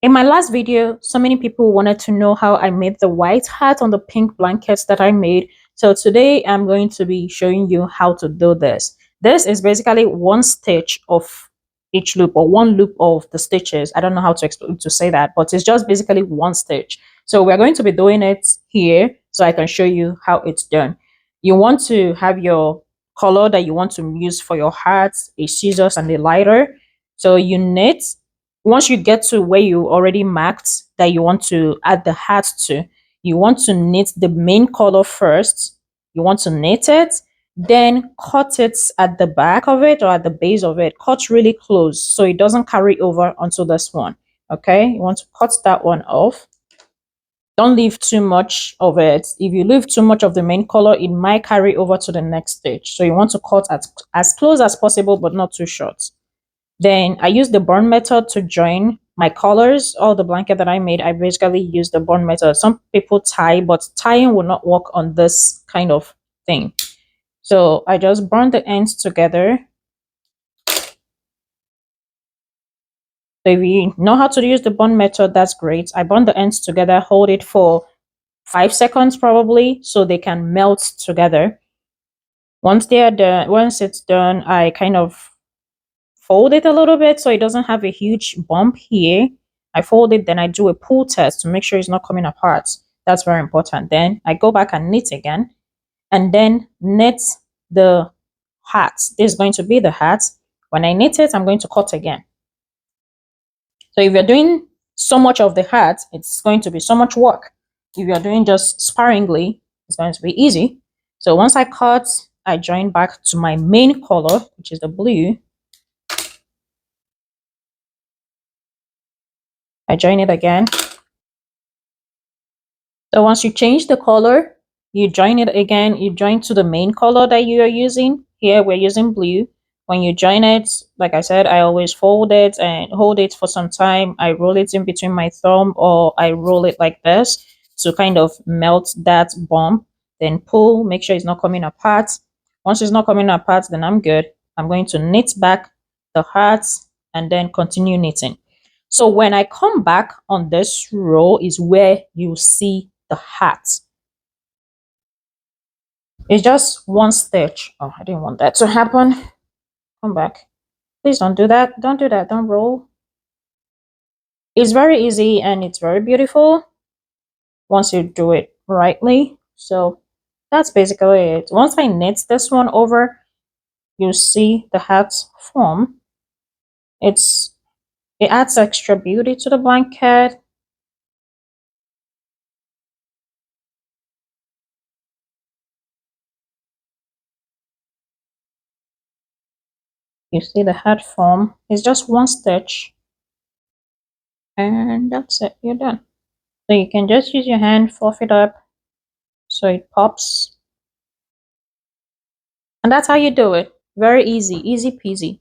In my last video, so many people wanted to know how I made the white hat on the pink blankets that I made. So today I'm going to be showing you how to do this. This is basically one stitch of each loop, or one loop of the stitches. I don't know how to say that, but it's just basically one stitch. So we're going to be doing it here so I can show you how it's done. You want to have your color that you want to use for your hat, a scissors and a lighter. So you knit. Once you get to where you already marked that you want to add the hat to, you want to knit the main color first. You want to knit it, then cut it at the back of it or at the base of it. Cut really close so it doesn't carry over onto this one. Okay, you want to cut that one off. Don't leave too much of it. If you leave too much of the main color, it might carry over to the next stitch. So you want to cut as close as possible, but not too short. Then I use the burn method to join my colors. All the blanket that I made, I basically use the burn method. Some people tie, but tying will not work on this kind of thing. So I just burn the ends together. So if you know how to use the burn method, that's great. I burn the ends together, hold it for 5 seconds probably, so they can melt together. Once they are done, once it's done, I kind of fold it a little bit so it doesn't have a huge bump here. I fold it, then I do a pull test to make sure it's not coming apart. That's very important. Then I go back and knit again, and then knit the hat. This is going to be the hat. When I knit it, I'm going to cut again. So if you're doing so much of the hat, it's going to be so much work. If you're doing just sparingly, it's going to be easy. So once I cut, I join back to my main color, which is the blue. I join it again. So once you change the color, you join it again, you join to the main color that you are using. Here we're using blue. When you join it, like I said, I always fold it and hold it for some time. I roll it in between my thumb, or I roll it like this to kind of melt that bump. Then pull, make sure it's not coming apart. Once it's not coming apart, then I'm good. I'm going to knit back the heart and then continue knitting. So when I come back on this row is where you see the hat. It's just one stitch. Oh, I didn't want that to happen. Come back. Please don't do that. Don't do that. Don't roll. It's very easy and it's very beautiful once you do it rightly. So that's basically it. Once I knit this one over, you see the hat form. It adds extra beauty to the blanket. You see the hat form. It's just one stitch. And that's it. You're done. So you can just use your hand, fluff it up so it pops. And that's how you do it. Very easy, easy peasy.